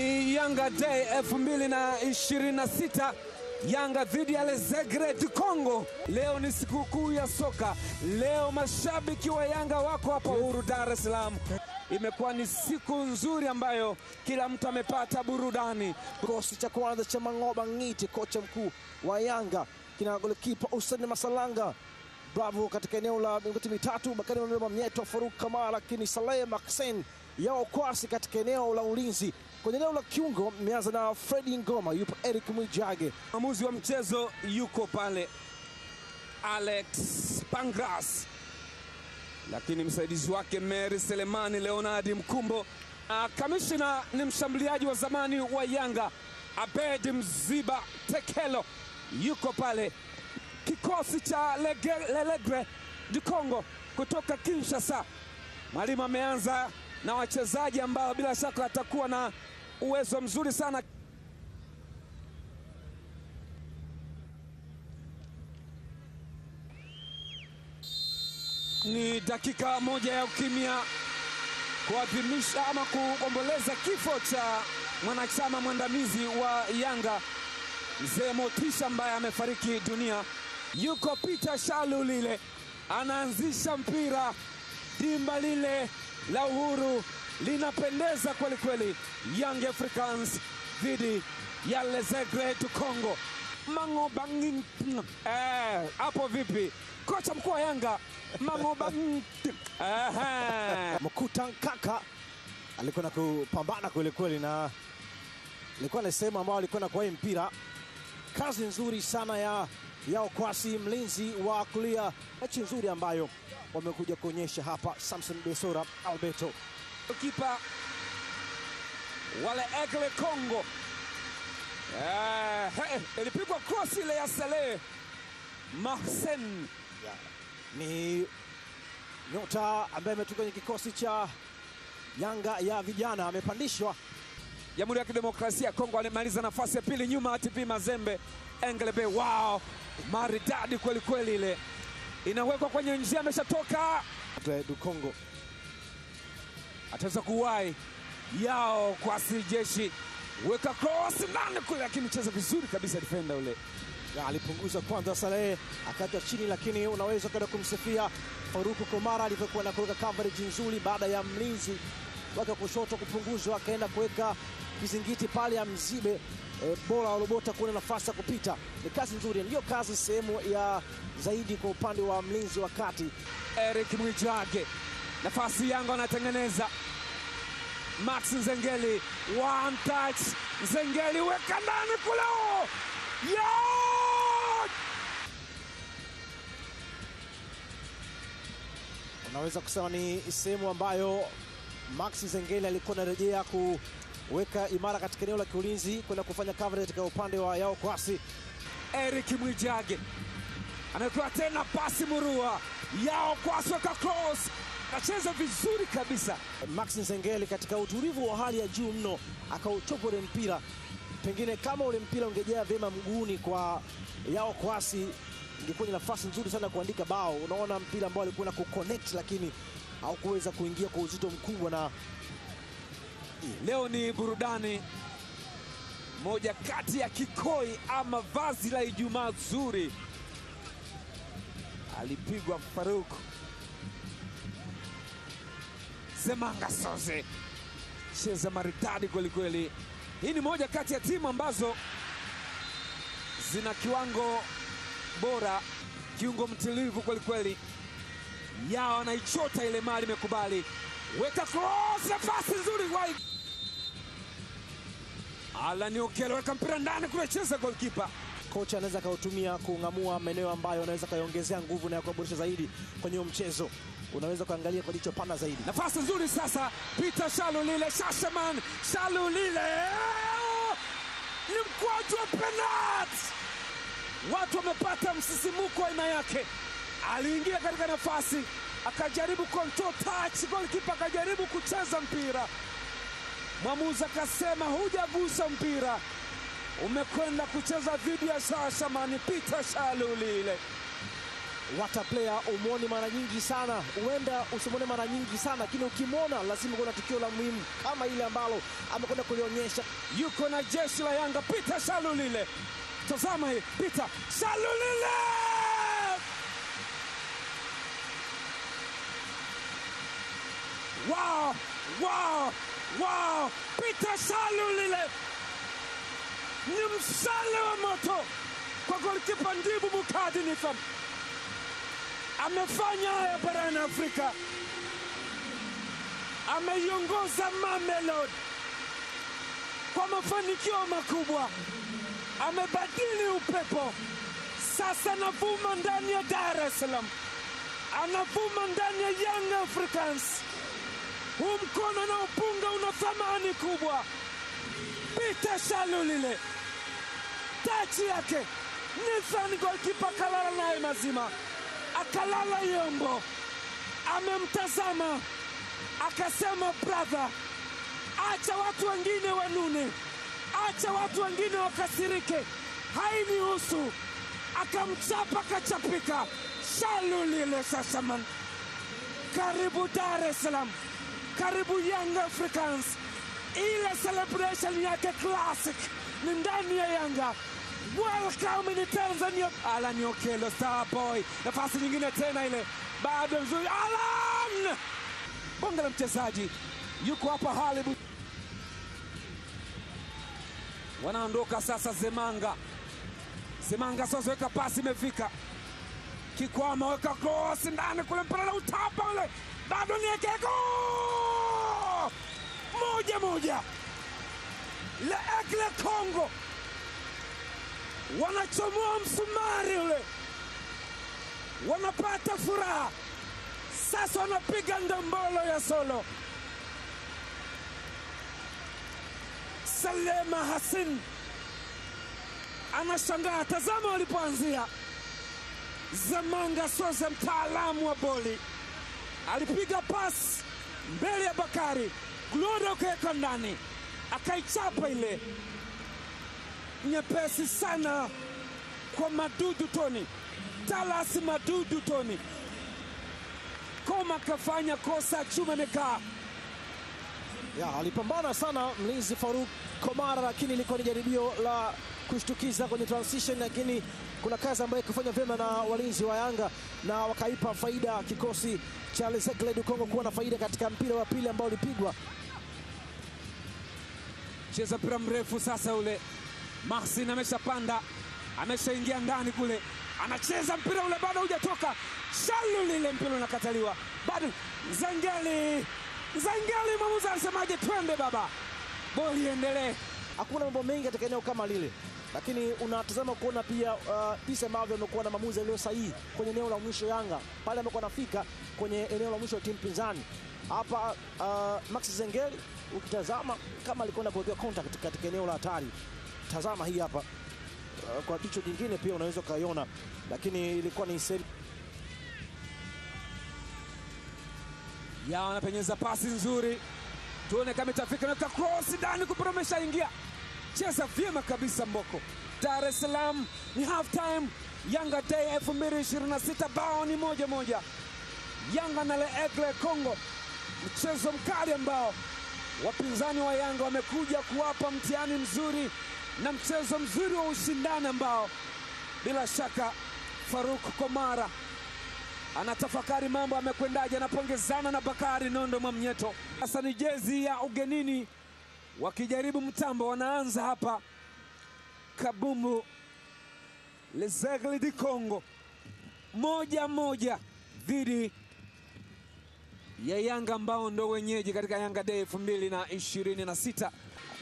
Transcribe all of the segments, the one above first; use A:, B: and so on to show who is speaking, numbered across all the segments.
A: Yanga Day 2026, Yanga dhidi ya Lezegré du Congo. Leo ni sikukuu ya soka. Leo mashabiki wa Yanga wako hapa Uhuru, Dar es Salaam. Imekuwa ni siku nzuri ambayo kila mtu amepata burudani.
B: Kikosi cha kwanza cha Mangoba Ngiti, kocha mkuu wa Yanga, kina golikipa Hussein Masalanga Bravo katika eneo la mingoti mitatu, Bakari Mnyeto, Faruk Kamara, lakini Saleh Maxen Yao Kwasi katika eneo la ulinzi. Kwenye eneo la kiungo imeanza na Fredi Ngoma, yupo Eric Mwijage.
A: Mwamuzi wa mchezo yuko pale Alex Pangras, lakini msaidizi wake Mary Selemani Leonard Mkumbo. Kamishna ni mshambuliaji wa zamani wa Yanga Abed Mziba Tekelo yuko pale. Kikosi cha Lezegré du Congo kutoka Kinshasa, mwalimu ameanza na wachezaji ambao bila shaka atakuwa na uwezo mzuri sana. Ni dakika moja ya ukimya kuadhimisha ama kuomboleza kifo cha mwanachama mwandamizi wa Yanga Mzee Motisha ambaye amefariki dunia. Yuko Peter Shalulile anaanzisha mpira, dimba lile la Uhuru linapendeza kweli kweli. Young Africans dhidi ya Lezegré du Congo. Mangoba hapo vipi? Kocha mkuu wa Yanga Mangoba
B: Mkuta Nkaka alikuwa na kupambana kweli kweli, na alikuwa na sehemu ambao alikuwa na kwa mpira. Kazi nzuri sana ya Yao Kwasi, mlinzi wa kulia. Mechi nzuri ambayo wamekuja kuonyesha hapa. Samson Besora Alberto,
A: kipa wale Lezegré Congo. Ilipigwa cross ile ya Saleh Maxen.
B: Ni nyota ambaye ametoka kwenye kikosi cha Yanga ya vijana, amepandishwa
A: Jamhuri ya Kidemokrasia ya Kongo. Alimaliza nafasi ya pili nyuma TP Mazembe. Engelebe, wow, maridadi kweli kweli, ile inawekwa kwenye njia, ameshatoka
B: du Congo,
A: ataweza kuwahi Yao Kwasi jeshi, weka cross ndani kule, lakini cheza vizuri kabisa defender ule.
B: Alipunguza kwanza Saleh akata chini, lakini unaweza kwenda kumsifia Faruku Komara alivyokuwa na kuweka coverage nzuri baada ya mlinzi wake kushoto kupunguzwa, akaenda kuweka vizingiti pale ya Mzibe bora Olobota kuna nafasi ya kupita. Ni kazi nzuri, ndio kazi sehemu ya zaidi kwa upande wa mlinzi wa kati.
A: Eric Mwijage, nafasi Yanga anatengeneza. Max Nzengeli, one touch, Nzengeli weka ndani kule.
B: Unaweza kusema ni sehemu ambayo Max Nzengeli alikuwa anarejea kuweka imara katika eneo la kiulinzi kwenda kufanya coverage katika upande wa Yao Kwasi.
A: Eric Mwijage amekuwa tena pasi murua, Yao Kwasi weka cross, anacheza vizuri kabisa.
B: Max Nzengeli katika utulivu wa hali ya juu mno akauchopa ule mpira. Pengine kama ule mpira ungejea vyema mguuni kwa Yao Kwasi, ingekuwa ni nafasi nzuri sana kuandika bao. Unaona mpira ambao alikuwa na kuconnect, lakini haukuweza kuingia kwa uzito mkubwa. Na
A: leo ni burudani moja kati ya kikoi ama vazi la Ijumaa zuri. Alipigwa Faruk Semanga Soze, cheza maridadi kweli kweli. Hii ni moja kati ya timu ambazo zina kiwango bora, kiungo mtilivu kweli kweli. Yao anaichota ile mali, imekubali, weka cross, nafasi nzuri wide. Alan Okello weka mpira ndani kule, cheza goalkeeper.
B: Kocha anaweza kautumia kung'amua maeneo ambayo anaweza kaongezea nguvu na kuboresha zaidi kwenye mchezo. Unaweza kuangalia kwa jicho pana zaidi.
A: Nafasi nzuri sasa, Peter Shalulile, Shashaman Shalulile, ni mkwaju wa penalti. Watu wamepata msisimuko aina yake. Aliingia katika nafasi, akajaribu control touch, goalkeeper akajaribu kucheza mpira. Mwamuzi akasema hujagusa mpira, umekwenda kucheza dhidi ya Shashaman Peter Shalulile.
B: Wata player umwoni mara nyingi sana, huenda usimwone mara nyingi sana, lakini ukimwona lazima kuna tukio la muhimu kama ile ambalo amekwenda kulionyesha.
A: Yuko na jeshi la Yanga, Peter Shalulile. Tazama hii, Peter Shalulile! Wow, wow, wow! Peter Shalulile ni mshale wa moto kwa golikipa Ndibu Bukadi Nitham. Amefanya haya barani Afrika, ameiongoza Mamelodi kwa mafanikio makubwa, amebadili upepo. Sasa anavuma ndani ya Dar es Salaam, anavuma ndani ya Young Africans. Huu mkono na upunga una thamani kubwa. Peter Shalulile, tachi yake Nitham, golikipa kalala naye mazima, akalala yombo, amemtazama akasema, brother, acha watu wengine wanune, acha watu wengine wakasirike, hainihusu. Akamchapa, kachapika. Shalulile Shashaman, karibu Dar es Salaam, karibu Young Africans. Ile celebration yake classic ni ndani ya Yanga. Welcome in Tanzania. Alan Okello, star boy. Nafasi nyingine tena ile, bado nzuri. Alan! Bonge la mchezaji yuko hapa Halibu. Wanaondoka sasa Zemanga. Zemanga sasa weka pasi, imefika Kikwama, weka cross ndani kule, mpira na utapa ule, bado ni Ekeko. 1-1. Le Aigle Congo wanachomoa msumari ule, wanapata furaha sasa, wanapiga ndombolo ya solo. Salema Hassan anashangaa, tazama walipoanzia. Zemanga Soze, mtaalamu wa boli, alipiga pasi mbele ya Bakari, Gloria ukaweka ndani, akaichapa ile nyepesi sana kwa Madudu Toni, Talas Madudu Toni. Koma kafanya kosa, chuma imekaa.
B: Alipambana sana mlinzi Faruk Komara, lakini ilikuwa ni jaribio la kushtukiza kwenye transition, lakini kuna kazi ambayo ikifanya vyema na walinzi wa Yanga na wakaipa faida kikosi cha Les Aigles du Congo kuwa na faida katika mpira wa pili ambao ulipigwa.
A: Cheza mpira mrefu sasa ule. Mahsin ameshapanda, ameshaingia ndani kule, anacheza mpira ule, bado hujatoka. Shalulile, mpira unakataliwa bado. Zangeli mwamuzi alisemaje? Twende baba, boli endelee.
B: Hakuna mambo mengi katika eneo kama lile, lakini unatazama kuona pia jinsi ambavyo amekuwa na maamuzi yaliyo sahihi kwenye eneo la mwisho. Yanga pale amekuwa anafika kwenye eneo la mwisho wa timu pinzani. Hapa Max Zengeli ukitazama kama alikuwa anakuwekea contact katika eneo la hatari. Tazama hii hapa, kwa jicho jingine pia unaweza kaiona, lakini ilikuwa ni seri.
A: Wanapenyeza pasi nzuri, tuone kama itafika, na cross ndani, kupromesha ingia. Cheza vyema kabisa Mboko. Dar es Salaam ni half time. Yanga Day 2026, bao ni 1-1. Yanga na Les Aigles Congo, mchezo mkali ambao wapinzani wa Yanga wamekuja kuwapa mtihani mzuri na mchezo mzuri wa ushindani ambao bila shaka Faruk Komara anatafakari mambo amekwendaje, anapongezana na Bakari Nondo Mwamnyeto. Sasa ni jezi ya ugenini wakijaribu mtambo, wanaanza hapa kabumbu. Les Aigles du Congo 1-1 dhidi ya Yanga ambao ndo wenyeji katika Yanga Day 2026.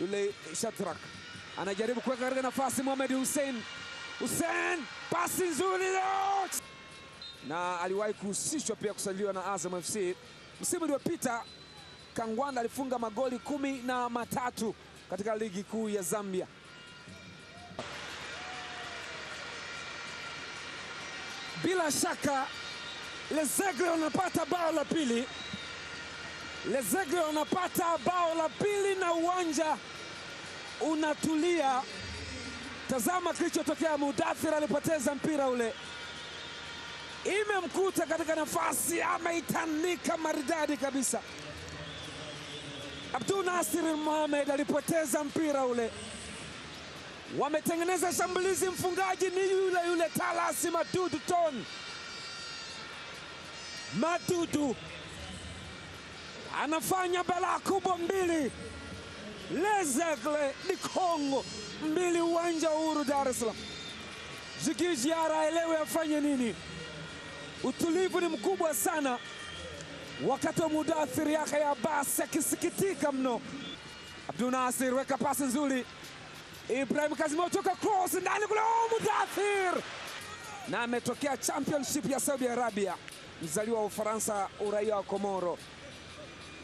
A: Yule Shatrak anajaribu kuweka katika nafasi Mohamed Hussein, pasi nzuri leo, na aliwahi kuhusishwa pia kusajiliwa na Azam FC msimu uliopita. Kangwanda alifunga magoli 13 katika ligi kuu ya Zambia. Bila shaka Les Aigles wanapata bao la pili. Les Aigles wanapata bao la pili na uwanja unatulia. Tazama kilichotokea. Mudathir alipoteza mpira ule, imemkuta katika nafasi, ameitanika maridadi kabisa. Abdul Nasir Mohamed alipoteza mpira ule. Wametengeneza shambulizi, mfungaji ni yule Talasi Madudu Ton. Madudu anafanya balaa kubwa mbili. Les Aigles du Congo mbili, uwanja Uhuru Dar es Salaam. Djigui Diarra elewe afanye nini. Utulivu ni mkubwa sana wakati wa Mudathir Yahya Abbas akisikitika mno. Abdul Nasir weka pasi nzuri. Ibrahim Kazimo toka cross ndani kule, Mudathir na ametokea championship ya Saudi Arabia, mzaliwa wa Ufaransa, uraia wa Komoro.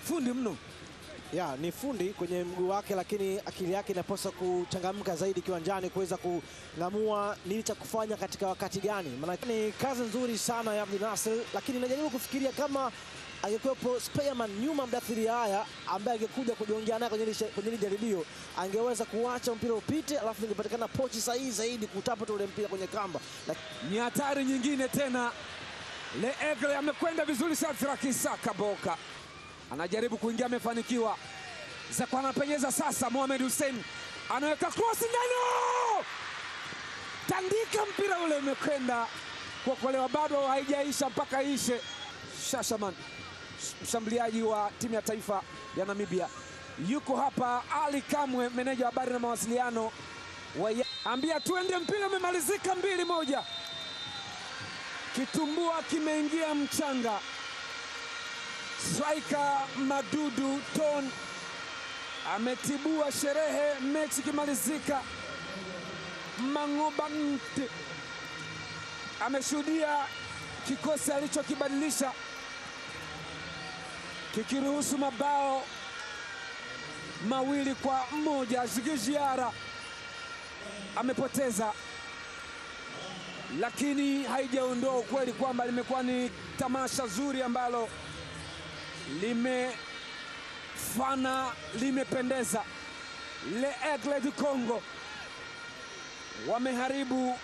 A: Fundi mno.
B: Ya, ni fundi kwenye mguu wake, lakini akili yake inapaswa kuchangamka zaidi kiwanjani kuweza kung'amua nini cha kufanya katika wakati gani. Maana ni kazi nzuri sana ya Abdul Nasir, lakini najaribu kufikiria kama angekuwepo Spearman nyuma Mudathir Yahya ambaye angekuja kujiongea naye kwenye jaribio, angeweza kuacha mpira upite, alafu ingepatikana pochi sahihi zaidi kutapa ule mpira kwenye kamba.
A: Ni hatari nyingine tena. Les Aigles amekwenda vizuri. Shadrack Isaka Boka anajaribu kuingia, amefanikiwa. Zakwan anapenyeza sasa. Mohamed Hussein anaweka cross ndani, tandika mpira ule umekwenda kuokolewa, bado haijaisha mpaka ishe. Shashaman, mshambuliaji wa timu ya taifa ya Namibia, yuko hapa. Ali Kamwe, meneja wa habari na mawasiliano ambia tuende, mpira umemalizika 2-1. Kitumbua kimeingia mchanga. Striker Madudu Ton ametibua sherehe, mechi kimalizika. Mangobante ameshuhudia kikosi alichokibadilisha kikiruhusu mabao 2-1. Djigui Diarra amepoteza, lakini haijaondoa ukweli kwamba limekuwa ni tamasha zuri ambalo limependeza. Les Aigles du Congo wameharibu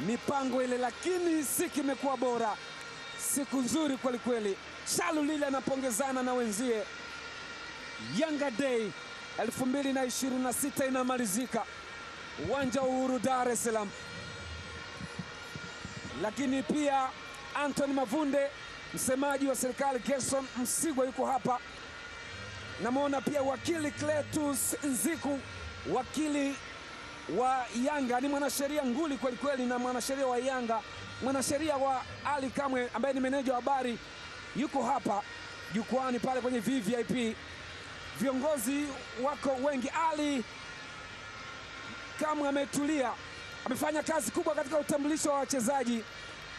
A: mipango ile, lakini si kimekuwa bora. Siku nzuri kweli kweli. Shalu Lile anapongezana na wenzie. Yanga Day 2026 inamalizika uwanja Uhuru Dar es Salaam, lakini pia Anthony Mavunde, msemaji wa serikali Gerson Msigwa yuko hapa. Namwona pia wakili Cletus Nziku, wakili wa Yanga, ni mwanasheria nguli kweli kweli, na mwanasheria wa Yanga, mwanasheria wa Ali Kamwe ambaye ni meneja wa habari, yuko hapa jukwani pale kwenye VVIP. Viongozi wako wengi. Ali Kamwe ametulia, amefanya kazi kubwa katika utambulisho wa wachezaji,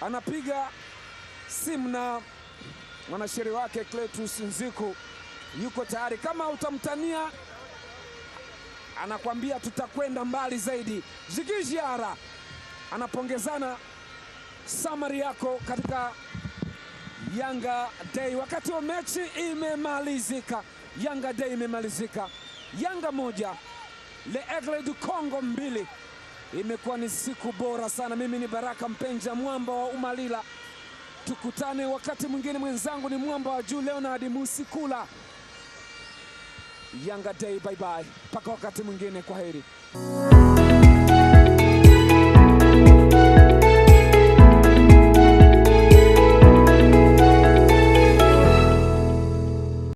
A: anapiga simu na mwanasheria wake Cletus Nziku yuko tayari. Kama utamtania anakwambia tutakwenda mbali zaidi. Djigui Diarra anapongezana. Summary yako katika Yanga Day wakati wa mechi imemalizika. Yanga Day imemalizika. Yanga 1, Les Aigles du Congo 2. Imekuwa ni siku bora sana. Mimi ni Baraka Mpenja, mwamba wa Umalila. Tukutane wakati mwingine. Mwenzangu ni mwamba wa juu Leonard Musikula. Yanga Day, bye bye. Paka wakati mwingine, kwa heri.